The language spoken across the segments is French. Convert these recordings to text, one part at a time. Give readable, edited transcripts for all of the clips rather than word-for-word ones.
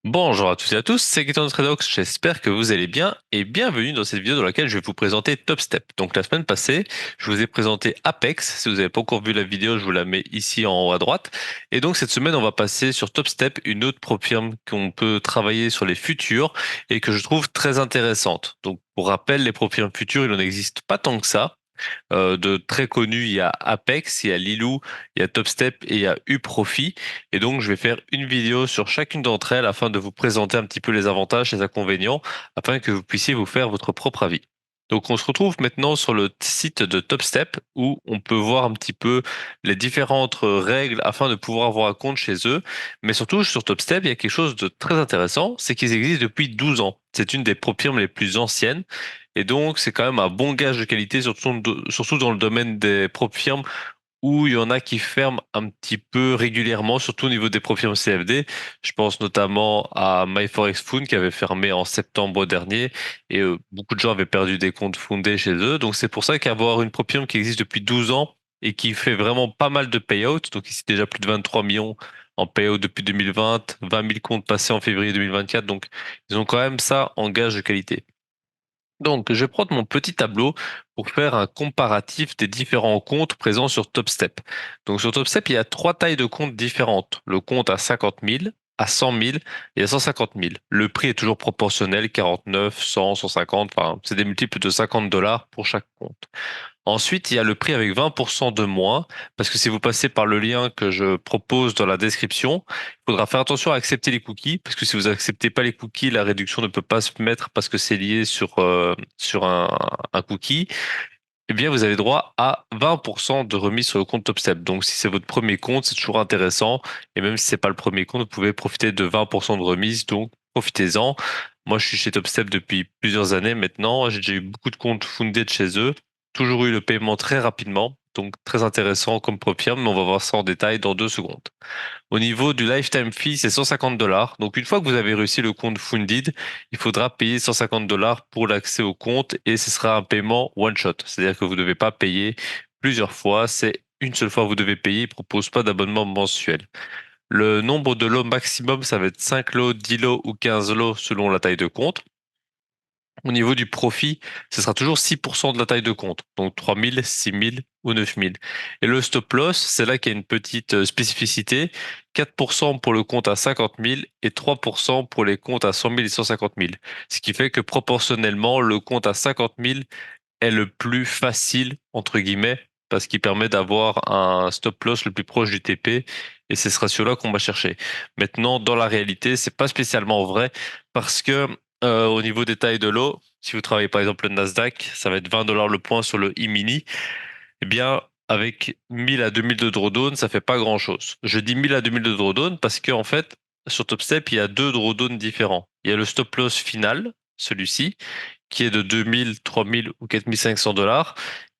Bonjour à toutes et à tous, c'est Gaëtan de Tradox, j'espère que vous allez bien et bienvenue dans cette vidéo dans laquelle je vais vous présenter Top Step. Donc la semaine passée, je vous ai présenté Apex, si vous n'avez pas encore vu la vidéo, je vous la mets ici en haut à droite. Et donc cette semaine, on va passer sur Top Step, une autre prop firme qu'on peut travailler sur les futurs et que je trouve très intéressante. Donc pour rappel, les prop firmes futures, il n'en existe pas tant que ça. De très connus, il y a Apex, il y a Lilou, il y a Topstep et il y a Uprofi. Et donc, je vais faire une vidéo sur chacune d'entre elles afin de vous présenter un petit peu les avantages, les inconvénients, afin que vous puissiez vous faire votre propre avis. Donc, on se retrouve maintenant sur le site de Topstep où on peut voir un petit peu les différentes règles afin de pouvoir avoir un compte chez eux. Mais surtout, sur Topstep, il y a quelque chose de très intéressant, c'est qu'ils existent depuis 12 ans. C'est une des prop firmes les plus anciennes. Et donc, c'est quand même un bon gage de qualité, surtout dans le domaine des propres firmes où il y en a qui ferment un petit peu régulièrement, surtout au niveau des propres firmes CFD. Je pense notamment à MyForexFood qui avait fermé en septembre dernier et beaucoup de gens avaient perdu des comptes fondés chez eux. Donc, c'est pour ça qu'avoir une propre firme qui existe depuis 12 ans et qui fait vraiment pas mal de payouts, donc ici déjà plus de 23 millions en payout depuis 2020, 20 000 comptes passés en février 2024. Donc, ils ont quand même ça en gage de qualité. Donc, je vais prendre mon petit tableau pour faire un comparatif des différents comptes présents sur TopStep. Donc, sur TopStep, il y a trois tailles de comptes différentes. Le compte à 50 000, à 100 000 et à 150 000. Le prix est toujours proportionnel, 49, 100, 150, enfin, c'est des multiples de 50 dollars pour chaque compte. Ensuite, il y a le prix avec 20% de moins, parce que si vous passez par le lien que je propose dans la description, il faudra faire attention à accepter les cookies, parce que si vous acceptez pas les cookies, la réduction ne peut pas se mettre parce que c'est lié sur un cookie. Eh bien, vous avez droit à 20% de remise sur le compte TopStep. Donc, si c'est votre premier compte, c'est toujours intéressant. Et même si c'est pas le premier compte, vous pouvez profiter de 20% de remise. Donc, profitez-en. Moi, je suis chez TopStep depuis plusieurs années maintenant. J'ai déjà eu beaucoup de comptes funded chez eux. Toujours eu le paiement très rapidement. Donc, très intéressant comme premium, mais on va voir ça en détail dans 2 secondes. Au niveau du lifetime fee, c'est 150 dollars. Donc, une fois que vous avez réussi le compte Funded, il faudra payer 150 dollars pour l'accès au compte et ce sera un paiement one shot. C'est-à-dire que vous ne devez pas payer plusieurs fois. C'est une seule fois que vous devez payer. Ils ne proposent pas d'abonnement mensuel. Le nombre de lots maximum, ça va être 5 lots, 10 lots ou 15 lots selon la taille de compte. Au niveau du profit, ce sera toujours 6% de la taille de compte, donc 3000, 6000 ou 9000. Et le stop loss, c'est là qu'il y a une petite spécificité, 4% pour le compte à 50 000 et 3% pour les comptes à 100 000 et 150 000. Ce qui fait que proportionnellement, le compte à 50 000 est le plus facile, entre guillemets, parce qu'il permet d'avoir un stop loss le plus proche du TP, et c'est ce ratio-là qu'on va chercher. Maintenant, dans la réalité, c'est pas spécialement vrai, parce que au niveau des tailles de lot, si vous travaillez par exemple le Nasdaq, ça va être 20 dollars le point sur le E-mini, eh bien, avec 1000 à 2000 de drawdown, ça fait pas grand-chose. Je dis 1000 à 2000 de drawdown parce qu'en fait, sur TopStep, il y a deux drawdowns différents. Il y a le stop loss final, celui-ci, qui est de 2000, 3000 ou 4500 dollars,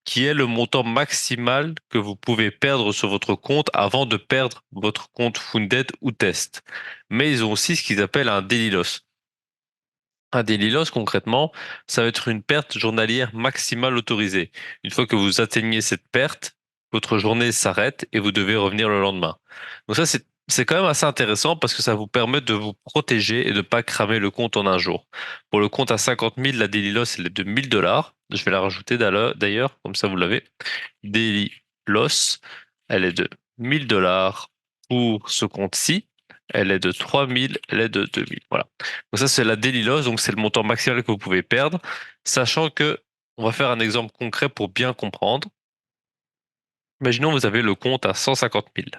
qui est le montant maximal que vous pouvez perdre sur votre compte avant de perdre votre compte Funded ou Test. Mais ils ont aussi ce qu'ils appellent un daily loss. Un daily loss, concrètement, ça va être une perte journalière maximale autorisée. Une fois que vous atteignez cette perte, votre journée s'arrête et vous devez revenir le lendemain. Donc ça, c'est quand même assez intéressant parce que ça vous permet de vous protéger et de pas cramer le compte en un jour. Pour le compte à 50 000, la daily loss, elle est de 1000 dollars. Je vais la rajouter d'ailleurs, comme ça vous l'avez. Daily loss, elle est de 1000 dollars pour ce compte-ci. Elle est de 3000, elle est de 2000. Voilà. Donc ça, c'est la daily loss, donc c'est le montant maximal que vous pouvez perdre, sachant que on va faire un exemple concret pour bien comprendre. Imaginons vous avez le compte à 150 000.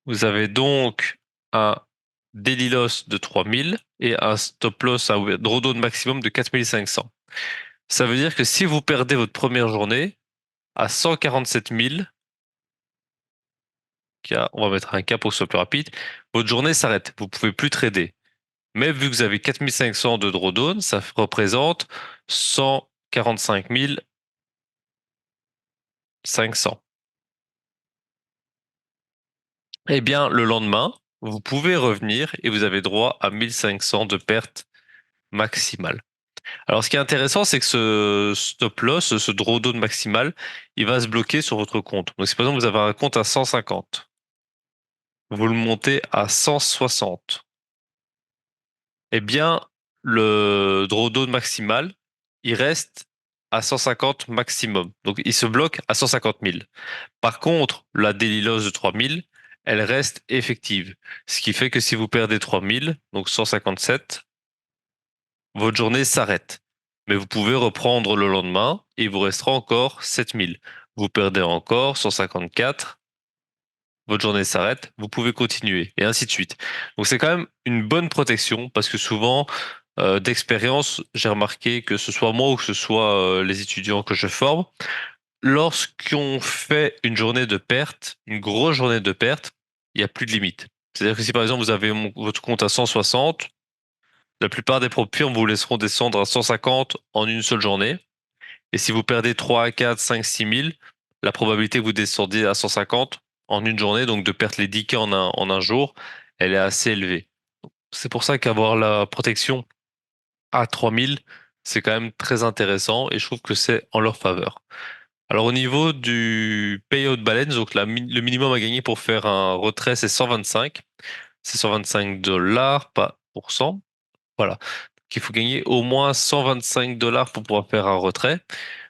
Vous avez donc un daily loss de 3000 et un stop loss, un drawdown maximum de 4500. Ça veut dire que si vous perdez votre première journée à 147 000, on va mettre un cas pour que ce soit plus rapide, votre journée s'arrête. Vous pouvez plus trader. Mais vu que vous avez 4500 de drawdown, ça représente 145 500. Eh bien, le lendemain, vous pouvez revenir et vous avez droit à 1500 de perte maximale. Alors, ce qui est intéressant, c'est que ce stop loss, ce drawdown maximal, il va se bloquer sur votre compte. Donc, si par exemple vous avez un compte à 150, vous le montez à 160. Eh bien, le drawdown maximal, il reste à 150 maximum. Donc, il se bloque à 150 000. Par contre, la daily loss de 3000, elle reste effective. Ce qui fait que si vous perdez 3000, donc 157, votre journée s'arrête. Mais vous pouvez reprendre le lendemain et il vous restera encore 7000. Vous perdez encore 154, votre journée s'arrête, vous pouvez continuer et ainsi de suite. Donc c'est quand même une bonne protection parce que souvent, d'expérience, j'ai remarqué que ce soit moi ou que ce soit les étudiants que je forme, lorsqu'on fait une journée de perte, une grosse journée de perte, il n'y a plus de limite. C'est-à-dire que si par exemple vous avez votre compte à 160, la plupart des profils vous laisseront descendre à 150 en une seule journée. Et si vous perdez 3, 4, 5, 6 000, la probabilité que vous descendiez à 150 en une journée, donc de perdre les 10K en un jour, elle est assez élevée. C'est pour ça qu'avoir la protection à 3000, c'est quand même très intéressant et je trouve que c'est en leur faveur. Alors au niveau du payout balance, donc le minimum à gagner pour faire un retrait, c'est 125. C'est 125 dollars, pas pour cent. Voilà. Qu'il faut gagner au moins 125 dollars pour pouvoir faire un retrait,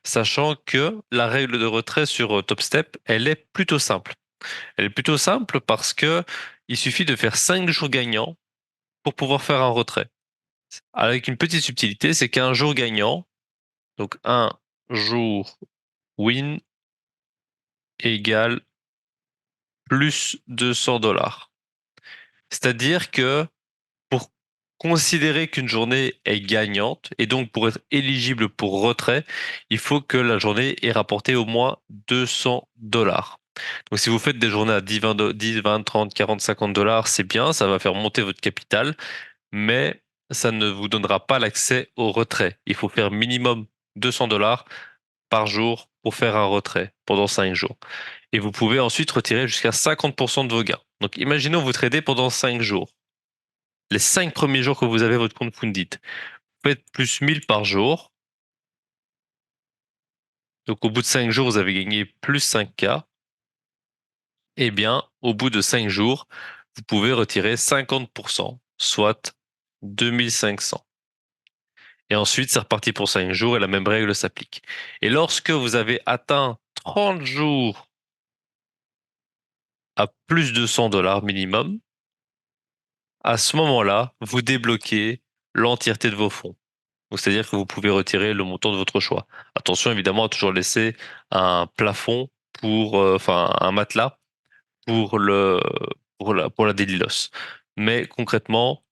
sachant que la règle de retrait sur TopStep, elle est plutôt simple. Elle est plutôt simple parce que il suffit de faire 5 jours gagnants pour pouvoir faire un retrait. Avec une petite subtilité, c'est qu'un jour gagnant, donc un jour win égale plus 200 dollars. C'est-à-dire que pour considérer qu'une journée est gagnante et donc pour être éligible pour retrait, il faut que la journée ait rapporté au moins 200 dollars. Donc si vous faites des journées à 10, 20, 30, 40, 50 dollars, c'est bien, ça va faire monter votre capital, mais ça ne vous donnera pas l'accès au retrait. Il faut faire minimum 200 dollars par jour pour faire un retrait pendant 5 jours. Et vous pouvez ensuite retirer jusqu'à 50% de vos gains. Donc imaginons vous tradez pendant 5 jours. Les 5 premiers jours que vous avez votre compte Fundit, vous faites plus 1000 par jour. Donc au bout de 5 jours, vous avez gagné plus 5K. Eh bien, au bout de 5 jours, vous pouvez retirer 50%, soit 2500. Et ensuite, c'est reparti pour 5 jours et la même règle s'applique. Et lorsque vous avez atteint 30 jours à plus de 100 dollars minimum, à ce moment-là, vous débloquez l'entièreté de vos fonds. Donc, c'est-à-dire que vous pouvez retirer le montant de votre choix. Attention, évidemment, à toujours laisser un plafond enfin, un matelas pour pour la daily loss. Mais concrètement,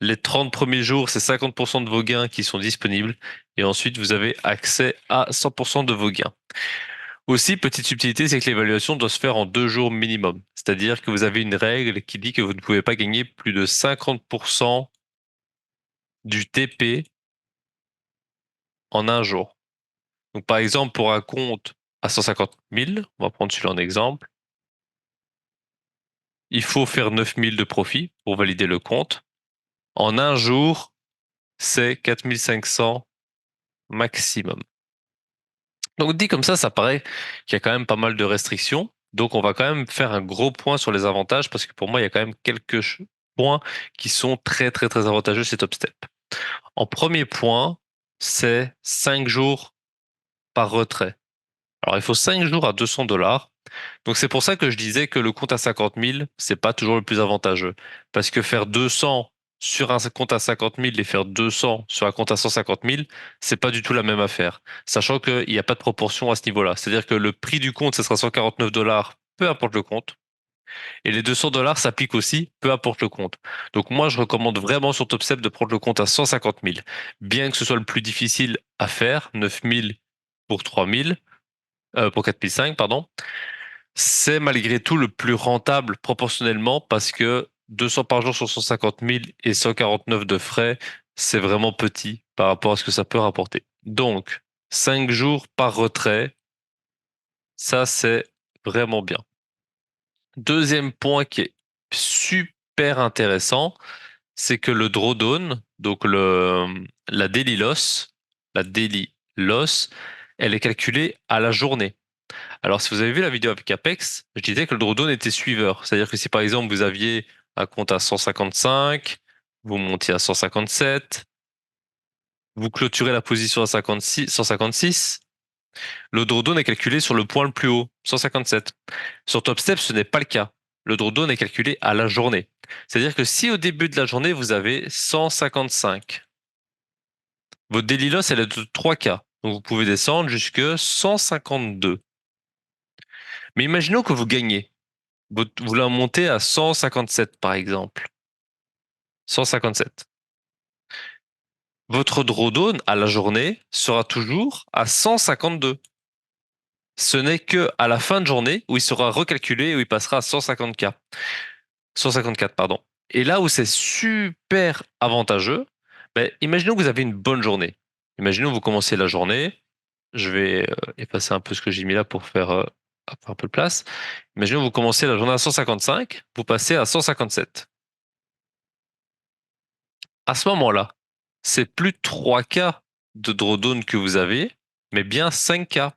les 30 premiers jours, c'est 50% de vos gains qui sont disponibles et ensuite vous avez accès à 100% de vos gains. Aussi, petite subtilité, c'est que l'évaluation doit se faire en 2 jours minimum. C'est-à-dire que vous avez une règle qui dit que vous ne pouvez pas gagner plus de 50% du TP en un jour. Donc, par exemple, pour un compte à 150 000, on va prendre celui-là en exemple, il faut faire 9 000 de profit pour valider le compte. En un jour, c'est 4 500 maximum. Donc dit comme ça paraît qu'il y a quand même pas mal de restrictions. Donc on va quand même faire un gros point sur les avantages parce que pour moi, il y a quand même quelques points qui sont très très très avantageux chez TopStep. En premier point, c'est 5 jours par retrait. Alors il faut 5 jours à 200 dollars. Donc c'est pour ça que je disais que le compte à 50 000, c'est pas toujours le plus avantageux. Parce que faire 200 sur un compte à 50 000 et faire 200 sur un compte à 150 000, c'est pas du tout la même affaire. Sachant qu'il n'y a pas de proportion à ce niveau-là. C'est-à-dire que le prix du compte, ce sera 149 dollars, peu importe le compte. Et les 200 dollars s'appliquent aussi, peu importe le compte. Donc moi, je recommande vraiment sur TopStep de prendre le compte à 150 000. Bien que ce soit le plus difficile à faire, 9 000 pour 3 000, pour 4 500, pardon. C'est malgré tout le plus rentable proportionnellement parce que 200 par jour sur 150 000 et 149 de frais, c'est vraiment petit par rapport à ce que ça peut rapporter. Donc, 5 jours par retrait, ça c'est vraiment bien. Deuxième point qui est super intéressant, c'est que le drawdown, donc la daily loss, elle est calculée à la journée. Alors, si vous avez vu la vidéo avec Apex, je disais que le drawdown était suiveur. C'est-à-dire que si par exemple vous aviez un compte à 155, vous montiez à 157, vous clôturez la position à 56, 156, le drawdown est calculé sur le point le plus haut, 157. Sur TopStep, ce n'est pas le cas. Le drawdown est calculé à la journée. C'est-à-dire que si au début de la journée, vous avez 155, votre daily loss, elle est de 3K. Donc vous pouvez descendre jusque 152. Mais imaginons que vous gagnez. Vous la montez à 157 par exemple. 157. Votre drawdown à la journée sera toujours à 152. Ce n'est que à la fin de journée où il sera recalculé, où il passera à 150K. 154, pardon. Et là où c'est super avantageux, ben, imaginons que vous avez une bonne journée. Imaginons que vous commencez la journée. Je vais effacer un peu ce que j'ai mis là pour faire un peu de place. Imaginons que vous commencez la journée à 155, vous passez à 157. À ce moment-là, c'est plus 3K de drawdown que vous avez, mais bien 5K.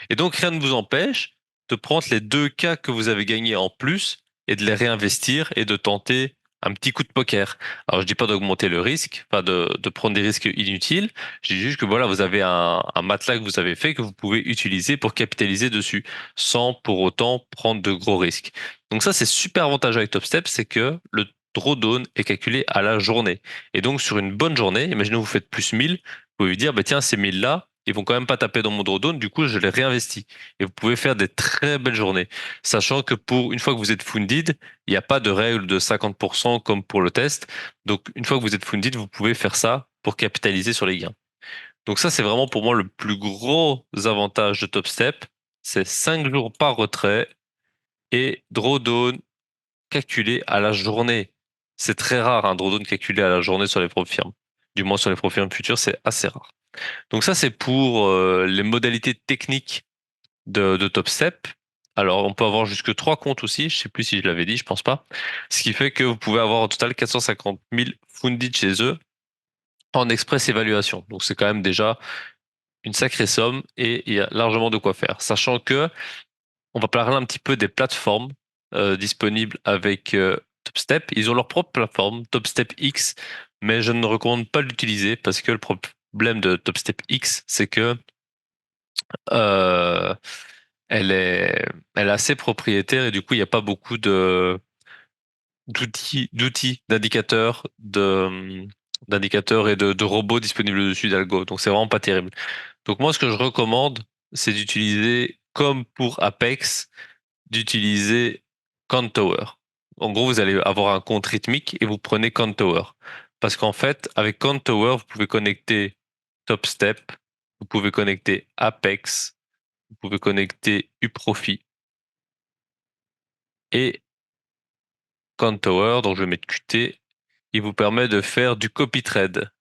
Et donc rien ne vous empêche de prendre les 2K que vous avez gagnés en plus et de les réinvestir et de tenter un petit coup de poker. Alors je dis pas d'augmenter le risque, pas de prendre des risques inutiles. Je dis juste que voilà, vous avez un matelas que vous avez fait que vous pouvez utiliser pour capitaliser dessus, sans pour autant prendre de gros risques. Donc ça c'est super avantageux avec TopStep, c'est que le drawdown est calculé à la journée. Et donc sur une bonne journée, imaginez vous faites plus 1000, vous pouvez vous dire, bah tiens, ces 1000 là, ils vont quand même pas taper dans mon drawdown, du coup, je les réinvestis. Et vous pouvez faire des très belles journées. Sachant que pour une fois que vous êtes funded, il n'y a pas de règle de 50% comme pour le test. Donc, une fois que vous êtes funded, vous pouvez faire ça pour capitaliser sur les gains. Donc ça, c'est vraiment pour moi le plus gros avantage de TopStep. C'est 5 jours par retrait et drawdown calculé à la journée. C'est très rare un drawdown calculé à la journée sur les propres firmes. Du moins sur les propres firmes futures, c'est assez rare. Donc ça, c'est pour les modalités techniques de TopStep. Alors, on peut avoir jusque 3 comptes aussi. Je sais plus si je l'avais dit, je pense pas. Ce qui fait que vous pouvez avoir au total 450 000 funded chez eux en express évaluation. Donc, c'est quand même déjà une sacrée somme et il y a largement de quoi faire. Sachant que on va parler un petit peu des plateformes disponibles avec TopStep. Ils ont leur propre plateforme, TopStep X, mais je ne recommande pas de l'utiliser parce que le problème de TopStep X, c'est que euh, elle est, elle est assez propriétaire et du coup, il n'y a pas beaucoup d'outils, d'indicateurs et de robots disponibles dessus d'Algo. Donc, c'est vraiment pas terrible. Donc, moi, ce que je recommande, c'est d'utiliser, comme pour Apex, d'utiliser Count Tower. En gros, vous allez avoir un compte rythmique et vous prenez Count Tower. Parce qu'en fait, avec Count Tower, vous pouvez connecter TopStep, vous pouvez connecter Apex, vous pouvez connecter uProfit et Count Tower, donc je vais mettre Qt, il vous permet de faire du copy trade.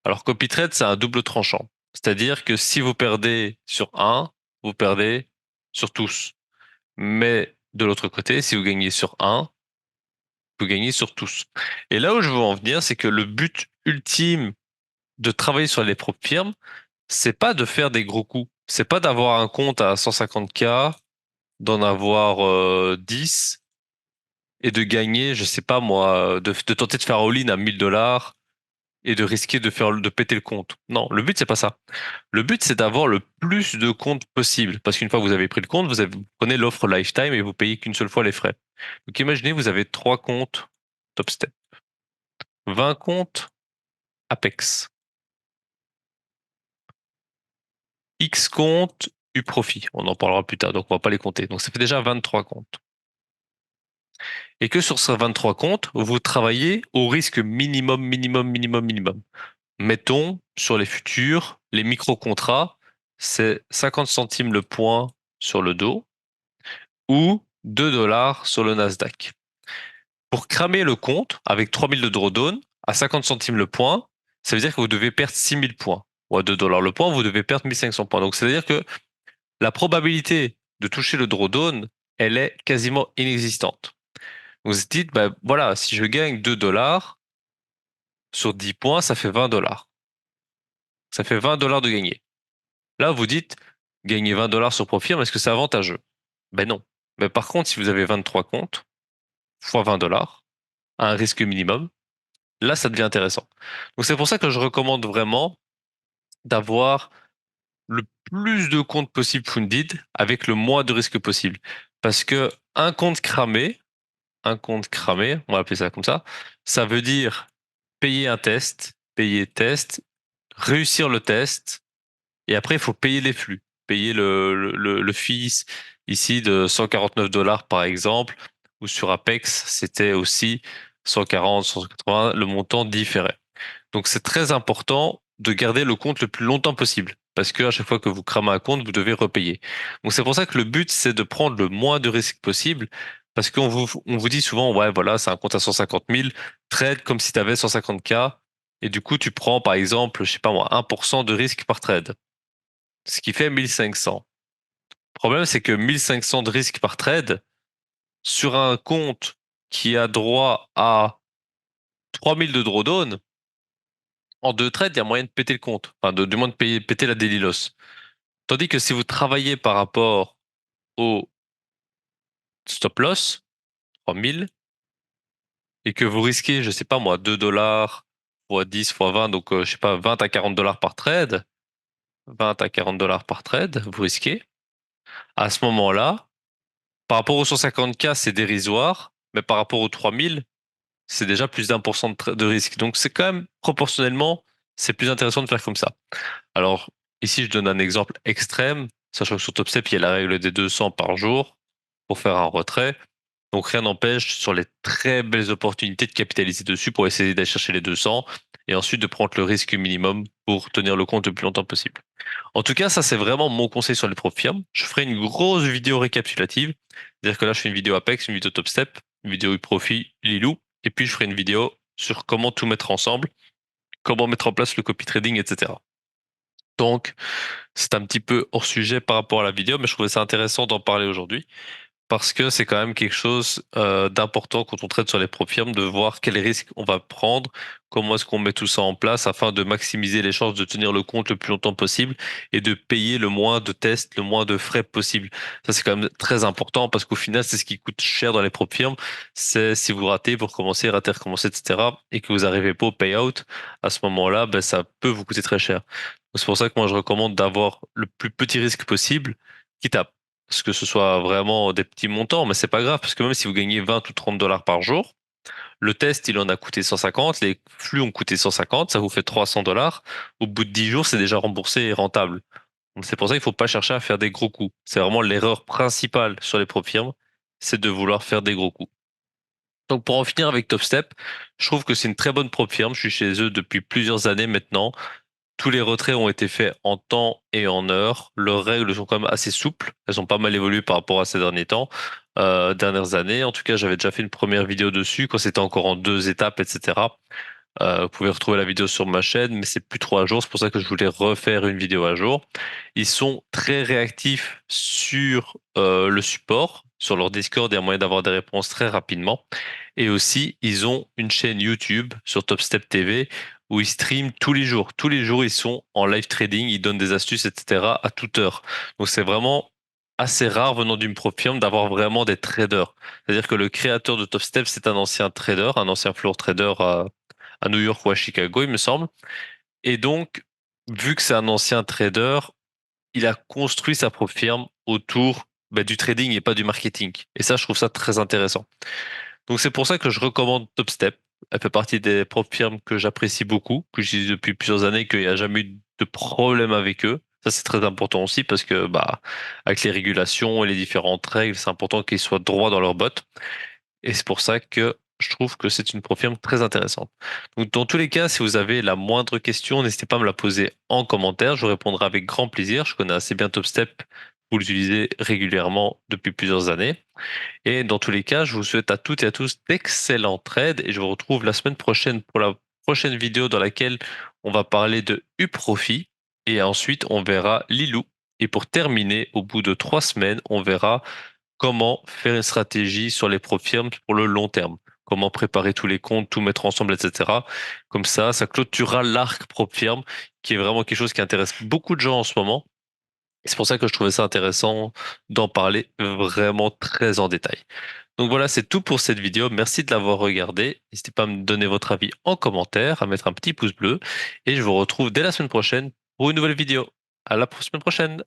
Alors copy trade, c'est un double tranchant. C'est-à-dire que si vous perdez sur un, vous perdez sur tous. Mais de l'autre côté, si vous gagnez sur un, vous gagnez sur tous. Et là où je veux en venir, c'est que le but ultime de travailler sur les propres firmes, c'est pas de faire des gros coups. C'est pas d'avoir un compte à 150K, d'en avoir 10 et de gagner, je sais pas moi, de tenter de faire all-in à 1000 $ et de risquer de péter le compte. Non, le but c'est pas ça. Le but c'est d'avoir le plus de comptes possible. Parce qu'une fois que vous avez pris le compte, vous prenez l'offre lifetime et vous payez qu'une seule fois les frais. Donc imaginez, vous avez 3 comptes TopStep, 20 comptes Apex, X comptes uProfit. On en parlera plus tard, donc on va pas les compter. Donc ça fait déjà 23 comptes. Et que sur ces 23 comptes, vous travaillez au risque minimum, minimum, minimum, minimum. Mettons, sur les futurs, les micro-contrats, c'est 50 centimes le point sur le dos ou 2 $ sur le Nasdaq. Pour cramer le compte avec 3000 de drawdown à 50 centimes le point, ça veut dire que vous devez perdre 6000 points. Ou à 2 $ le point, vous devez perdre 1500 points. Donc, c'est-à-dire que la probabilité de toucher le drawdown, elle est quasiment inexistante. Vous vous dites, bah, voilà, si je gagne 2 $ sur 10 points, ça fait 20 $. Ça fait 20 $ de gagné. Là, vous dites, gagner 20 dollars sur Profirm, est-ce que c'est avantageux? Ben non. Mais par contre, si vous avez 23 comptes, fois 20 dollars, à un risque minimum, là, ça devient intéressant. Donc c'est pour ça que je recommande vraiment d'avoir le plus de comptes possible funded avec le moins de risques possible. Parce que un compte cramé, on va appeler ça comme ça veut dire payer un test, payer test, réussir le test, et après il faut payer les flux, payer le fee ici de 149 dollars par exemple, ou sur Apex c'était aussi 140, 180, le montant différait. Donc c'est très important de garder le compte le plus longtemps possible. Parce que à chaque fois que vous cramez un compte, vous devez repayer. Donc c'est pour ça que le but, c'est de prendre le moins de risques possible. Parce on vous dit souvent, ouais, voilà, c'est un compte à 150 000, trade comme si tu avais 150K. Et du coup, tu prends, par exemple, je sais pas moi, 1% de risque par trade. Ce qui fait 1500. Le problème, c'est que 1500 de risque par trade, sur un compte qui a droit à 3000 de drawdown, en deux trades, il y a moyen de péter le compte. Enfin, du moins de péter la daily loss. Tandis que si vous travaillez par rapport au stop loss, 3000, et que vous risquez, je sais pas moi, 2 dollars fois 10 fois 20, donc je sais pas, 20 à 40 dollars par trade, 20 à 40 dollars par trade, vous risquez. À ce moment-là, par rapport aux 150K, c'est dérisoire, mais par rapport aux 3000, c'est déjà plus d'1% de risque. Donc c'est quand même proportionnellement, c'est plus intéressant de faire comme ça. Alors, ici, je donne un exemple extrême, sachant que sur TopStep, il y a la règle des 200 par jour pour faire un retrait. Donc, rien n'empêche sur les très belles opportunités de capitaliser dessus pour essayer d'aller chercher les 200 et ensuite de prendre le risque minimum pour tenir le compte le plus longtemps possible. En tout cas, ça, c'est vraiment mon conseil sur les propres firmes. Je ferai une grosse vidéo récapitulative. C'est-à-dire que là, je fais une vidéo Apex, une vidéo TopStep, une vidéo profit Lilou, et puis je ferai une vidéo sur comment tout mettre ensemble, comment mettre en place le copy trading, etc. Donc, c'est un petit peu hors sujet par rapport à la vidéo, mais je trouvais ça intéressant d'en parler aujourd'hui parce que c'est quand même quelque chose d'important quand on traite sur les firmes de voir quels risques on va prendre, comment est-ce qu'on met tout ça en place afin de maximiser les chances de tenir le compte le plus longtemps possible et de payer le moins de tests, le moins de frais possible. Ça, c'est quand même très important parce qu'au final, c'est ce qui coûte cher dans les firmes. C'est si vous ratez, vous recommencez, ratez, recommencez, etc. et que vous n'arrivez pas au payout, à ce moment-là, ben, ça peut vous coûter très cher. C'est pour ça que moi, je recommande d'avoir le plus petit risque possible, quitte à ce que ce soit vraiment des petits montants, mais c'est pas grave, parce que même si vous gagnez 20 ou 30 dollars par jour, le test, il en a coûté 150, les flux ont coûté 150, ça vous fait 300 dollars. Au bout de 10 jours, c'est déjà remboursé et rentable. Donc c'est pour ça qu'il faut pas chercher à faire des gros coups. C'est vraiment l'erreur principale sur les prop firmes, c'est de vouloir faire des gros coups. Donc pour en finir avec TopStep, je trouve que c'est une très bonne prop firme. Je suis chez eux depuis plusieurs années maintenant. Tous les retraits ont été faits en temps et en heure. Leurs règles sont quand même assez souples. Elles ont pas mal évolué par rapport à ces derniers temps, dernières années. En tout cas, j'avais déjà fait une première vidéo dessus quand c'était encore en deux étapes, etc. Vous pouvez retrouver la vidéo sur ma chaîne, mais c'est plus trop à jour. C'est pour ça que je voulais refaire une vidéo à jour. Ils sont très réactifs sur le support, sur leur Discord. Il y a moyen d'avoir des réponses très rapidement. Et aussi, ils ont une chaîne YouTube sur TopStep TV où ils streament tous les jours. Tous les jours, ils sont en live trading, ils donnent des astuces, etc. à toute heure. Donc c'est vraiment assez rare venant d'une pro firme d'avoir vraiment des traders. C'est-à-dire que le créateur de TopStep, c'est un ancien trader, un ancien floor trader à New York ou à Chicago, il me semble. Et donc, vu que c'est un ancien trader, il a construit sa propre firme autour du trading et pas du marketing. Et ça, je trouve ça très intéressant. Donc c'est pour ça que je recommande TopStep. Elle fait partie des propres firmes que j'apprécie beaucoup, que j'utilise depuis plusieurs années, qu'il n'y a jamais eu de problème avec eux. Ça, c'est très important aussi parce que, avec les régulations et les différentes règles, c'est important qu'ils soient droits dans leurs bottes. Et c'est pour ça que je trouve que c'est une profilm très intéressante. Donc, dans tous les cas, si vous avez la moindre question, n'hésitez pas à me la poser en commentaire. Je vous répondrai avec grand plaisir. Je connais assez bien TopStep. Vous l'utilisez régulièrement depuis plusieurs années. Et dans tous les cas, je vous souhaite à toutes et à tous d'excellents trades et je vous retrouve la semaine prochaine pour la prochaine vidéo dans laquelle on va parler de UProfit et ensuite on verra Lilou. Et pour terminer, au bout de 3 semaines, on verra comment faire une stratégie sur les firmes pour le long terme. Comment préparer tous les comptes, tout mettre ensemble, etc. Comme ça clôturera l'arc firme qui est vraiment quelque chose qui intéresse beaucoup de gens en ce moment C'est pour ça que je trouvais ça intéressant d'en parler vraiment très en détail. Donc voilà, c'est tout pour cette vidéo. Merci de l'avoir regardée. N'hésitez pas à me donner votre avis en commentaire, à mettre un petit pouce bleu. Et je vous retrouve dès la semaine prochaine pour une nouvelle vidéo. À la semaine prochaine.